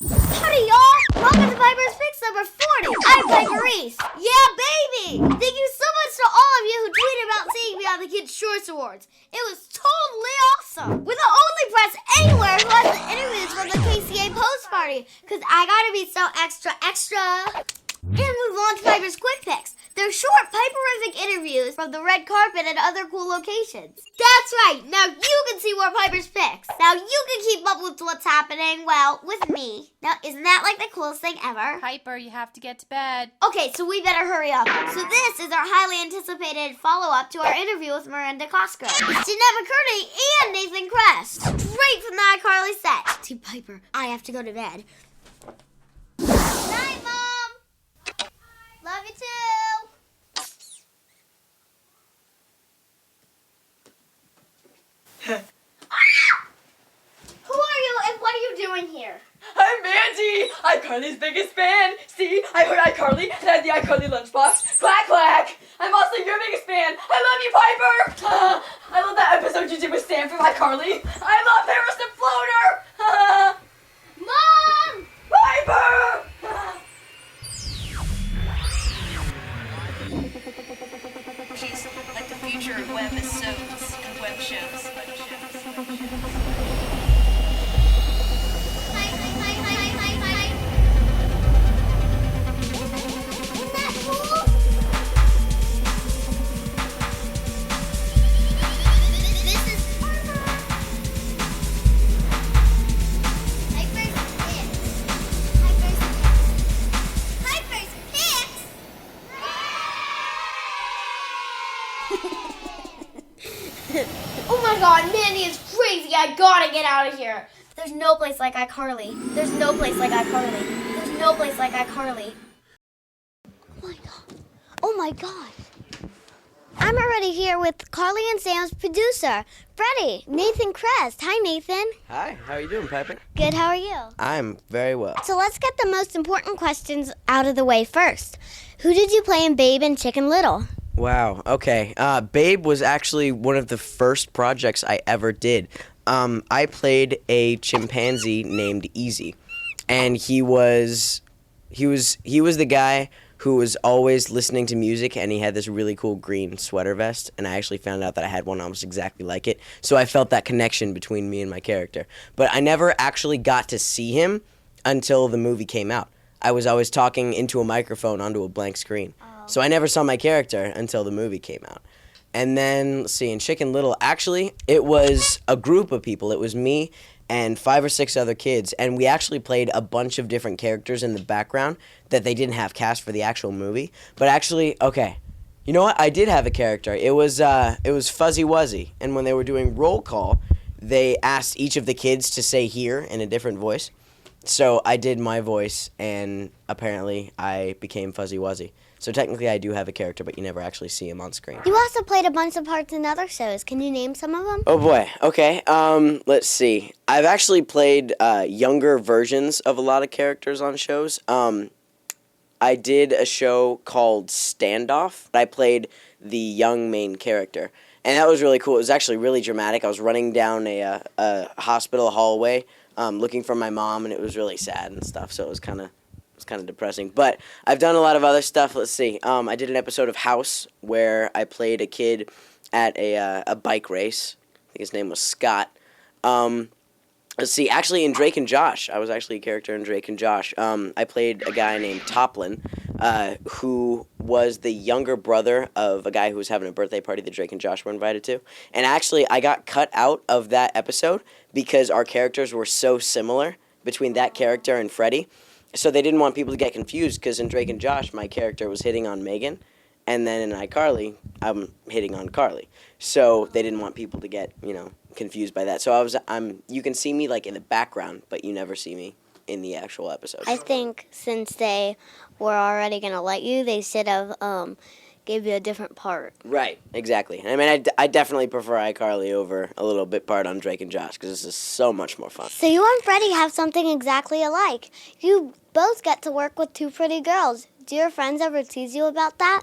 Howdy, y'all! Welcome to Piper's Fix number 40. I'm Piper Reese. Yeah, baby! Thank you so much to all of you who tweeted about seeing me on the Kids' Choice Awards. It was totally awesome. We're the only press anywhere who has the interviews from the KCA post party, because I gotta be so extra. And move on to Piper's Quick Picks. They're short Piperific interviews from the red carpet and other cool locations. That's right. Now you can see more Piper's Picks. Now you can keep up with what's happening, well, with me. Now, isn't that like the coolest thing ever? Piper, you have to get to bed. Okay, so we better hurry up. So this is our highly anticipated follow-up to our interview with Miranda Costco. It's Jennette McCurdy and Nathan Kress. Straight from the iCarly set. See, Piper, I have to go to bed. Night, Mom. Love you too. Who are you and what are you doing here? I'm Mandy, iCarly's biggest fan. See, I heard iCarly and I had the iCarly lunchbox. Quack, quack. I'm also your biggest fan. I love you, Piper. I love that episode you did with Sam from iCarly. I love Harris and Floater. Mom! Piper! She's like the future of webisodes and web shows. Isn't that cool? This is Piper's Picks. Oh my god, Mandy is crazy. I gotta get out of here. There's no place like iCarly. There's no place like iCarly. There's no place like iCarly. Oh my god. Oh my god. I'm already here with Carly and Sam's producer, Freddie, Nathan Kress. Hi, Nathan. Hi, how are you doing, Piper? Good, how are you? I'm very well. So let's get the most important questions out of the way first. Who did you play in Babe and Chicken Little? Wow, okay. Babe was actually one of the first projects I ever did. I played a chimpanzee named Easy, and he was the guy who was always listening to music, and he had this really cool green sweater vest, and I actually found out that I had one almost exactly like it, so I felt that connection between me and my character. But I never actually got to see him until the movie came out. I was always talking into a microphone onto a blank screen. So I never saw my character until the movie came out. And then, let's see, in Chicken Little, actually, it was a group of people. It was me and 5 or 6 other kids, and we actually played a bunch of different characters in the background that they didn't have cast for the actual movie. But actually, okay, you know what? I did have a character. It was Fuzzy Wuzzy, and when they were doing roll call, they asked each of the kids to say here in a different voice. So I did my voice, and apparently I became Fuzzy Wuzzy. So technically I do have a character, but you never actually see him on screen. You also played a bunch of parts in other shows. Can you name some of them? Oh boy, okay. Let's see. I've actually played younger versions of a lot of characters on shows. I did a show called Standoff. I played the young main character, and that was really cool. It was actually really dramatic. I was running down a hospital hallway looking for my mom, and it was really sad and stuff, so it was kind of depressing. But I've done a lot of other stuff. Let's see. I did an episode of House where I played a kid at a bike race. I think his name was Scott. Let's see. Actually, in Drake and Josh, I was actually a character in Drake and Josh. I played a guy named Toplin, who was the younger brother of a guy who was having a birthday party that Drake and Josh were invited to. And actually, I got cut out of that episode because our characters were so similar between that character and Freddie. So they didn't want people to get confused because in Drake and Josh, my character was hitting on Megan, and then in iCarly, I'm hitting on Carly. So they didn't want people to get, confused by that. So you can see me like in the background, but you never see me in the actual episode. I think since they were already going to let you, they should have gave you a different part. Right, exactly. I mean, I definitely prefer iCarly over a little bit part on Drake and Josh because this is so much more fun. So you and Freddie have something exactly alike. You both get to work with 2 pretty girls. Do your friends ever tease you about that?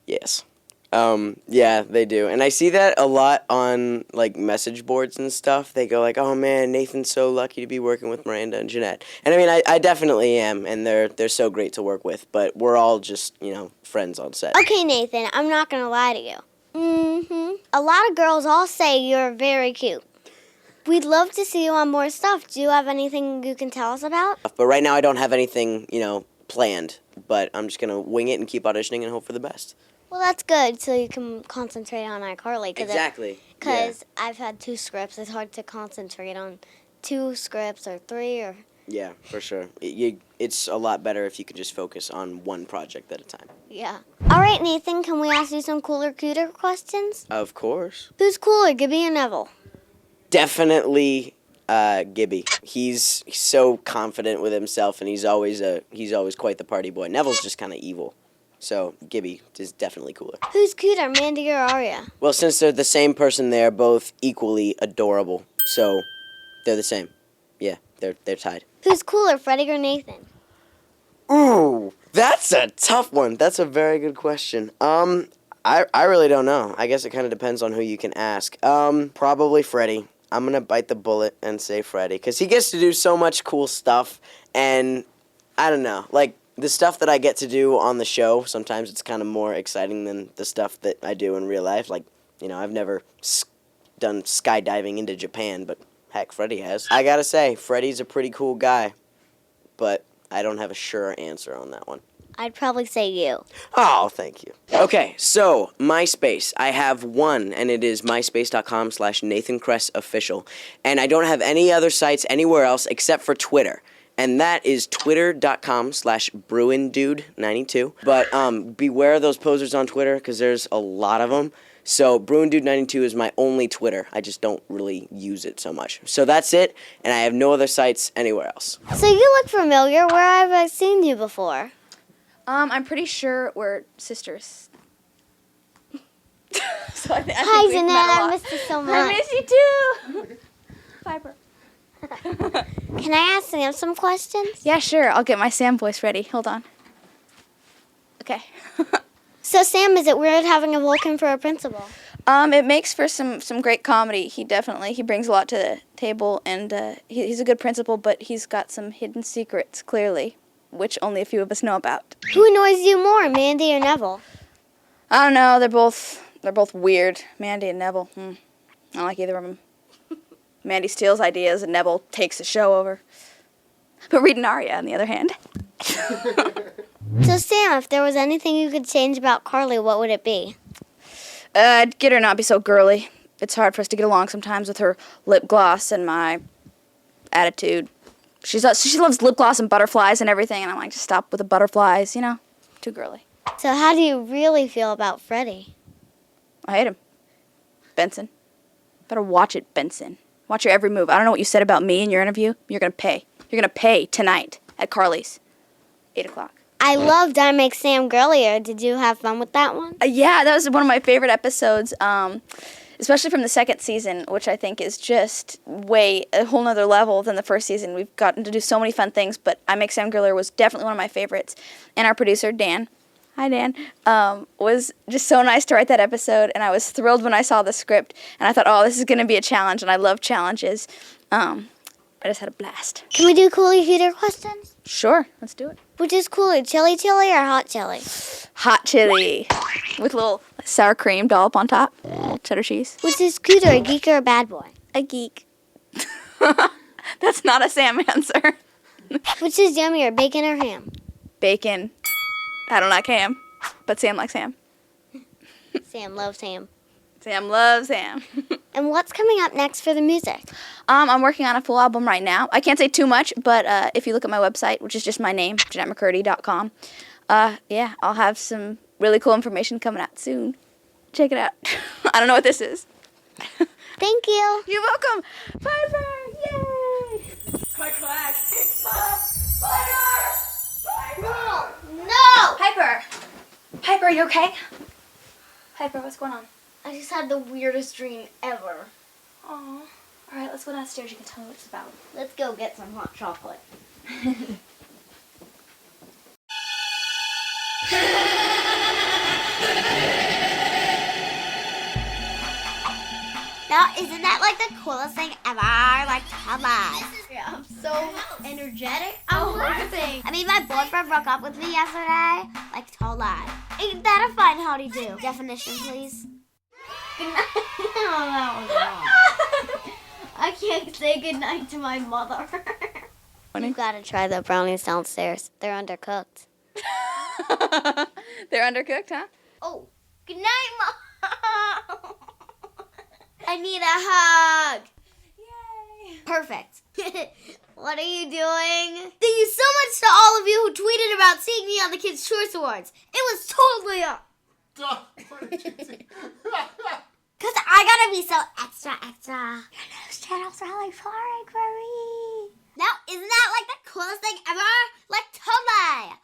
Yes. Yeah, they do. And I see that a lot on, like, message boards and stuff. They go like, oh, man, Nathan's so lucky to be working with Miranda and Jennette. And, I mean, I definitely am, and they're so great to work with. But we're all just, friends on set. Okay, Nathan, I'm not going to lie to you. A lot of girls all say you're very cute. We'd love to see you on more stuff. Do you have anything you can tell us about? But right now I don't have anything, planned. But I'm just going to wing it and keep auditioning and hope for the best. Well, that's good, so you can concentrate on iCarly. Exactly. Because I've had 2 scripts. It's hard to concentrate on 2 scripts or 3 or... Yeah, for sure. It's a lot better if you can just focus on one project at a time. Yeah. All right, Nathan, can we ask you some cooler, cuter questions? Of course. Who's cooler, Gibby or Nevel? Definitely Gibby. He's so confident with himself, and he's always quite the party boy. Nevel's just kind of evil. So Gibby is definitely cooler. Who's cuter, Mandy or Aria? Well, since they're the same person, they're both equally adorable. So they're the same. Yeah, they're tied. Who's cooler, Freddie or Nathan? Ooh, that's a tough one. That's a very good question. I really don't know. I guess it kind of depends on who you can ask. Probably Freddie. I'm going to bite the bullet and say Freddie, because he gets to do so much cool stuff, and I don't know, like, the stuff that I get to do on the show, sometimes it's kind of more exciting than the stuff that I do in real life. Like, I've never done skydiving into Japan, but heck, Freddie has. I gotta say, Freddie's a pretty cool guy, but I don't have a sure answer on that one. I'd probably say you. Oh, thank you. Okay, so MySpace. I have one, and it is myspace.com/Nathan Kress official. And I don't have any other sites anywhere else except for Twitter. And that is twitter.com/BruinDude92. But beware of those posers on Twitter, because there's a lot of them. So BruinDude92 is my only Twitter. I just don't really use it so much. So that's it, and I have no other sites anywhere else. So you look familiar. Where have I seen you before? I'm pretty sure we're sisters. So I think Hi, we've met a Jennette. I lot. missed you so much. I miss you too. Piper. Can I ask Sam some questions? Yeah, sure. I'll get my Sam voice ready. Hold on. Okay. So, Sam, is it weird having a Vulcan for a principal? It makes for some great comedy. He brings a lot to the table, and he's a good principal, but he's got some hidden secrets, clearly, which only a few of us know about. Who annoys you more, Mandy or Nevel? I don't know. They're both weird. Mandy and Nevel. I don't like either of them. Mandy steals ideas, and Nevel takes the show over. But Reed and Aria, on the other hand. So, Sam, if there was anything you could change about Carly, what would it be? I'd get her not be so girly. It's hard for us to get along sometimes with her lip gloss and my attitude. She loves lip gloss and butterflies and everything, and I'm like, just stop with the butterflies, too girly. So, how do you really feel about Freddie? I hate him. Benson. Better watch it, Benson. Watch your every move. I don't know what you said about me in your interview. You're going to pay. You're going to pay tonight at Carly's. 8 o'clock. I loved iMake Sam Girlier. Did you have fun with that one? Yeah, that was one of my favorite episodes, especially from the second season, which I think is just a whole nother level than the first season. We've gotten to do so many fun things, but iMake Sam Girlier was definitely one of my favorites. And our producer, Dan, hi Dan, was just so nice to write that episode, and I was thrilled when I saw the script, and I thought, oh, this is going to be a challenge, and I love challenges. I just had a blast. Can we do cooler, cuter questions? Sure, let's do it. Which is cooler, chili chili or hot chili? Hot chili with a little sour cream dollop on top, cheddar cheese. Which is cuter, a geek or a bad boy? A geek. That's not a Sam answer. Which is yummier, bacon or ham? Bacon. I don't like ham, but Sam likes ham. Sam loves ham. Sam loves ham. And what's coming up next for the music? I'm working on a full album right now. I can't say too much, but if you look at my website, which is just my name, JennettMcCurdy.com, I'll have some really cool information coming out soon. Check it out. I don't know what this is. Thank you. You're welcome. Piper, yay! Quack, quack. Piper! Piper! No! Piper, you okay? Piper, what's going on? I just had the weirdest dream ever. Aw. Alright, let's go downstairs. You can tell me what it's about. Let's go get some hot chocolate. Isn't that like the coolest thing ever? Like, totally. Yeah, I'm so energetic. I'm laughing. I mean, my boyfriend broke up with me yesterday. Like, totally. Ain't that a fine howdy do? Definition, please. I can't say goodnight to my mother. You've got to try the brownies downstairs. They're undercooked. They're undercooked, huh? Oh, goodnight, Mom. I need a hug. Yay. Perfect. What are you doing? Thank you so much to all of you who tweeted about seeing me on the Kids' Choice Awards. It was totally up. Because I gotta be so extra. Your news channel's really boring for me. Now, isn't that like the coolest thing ever? Like, totally.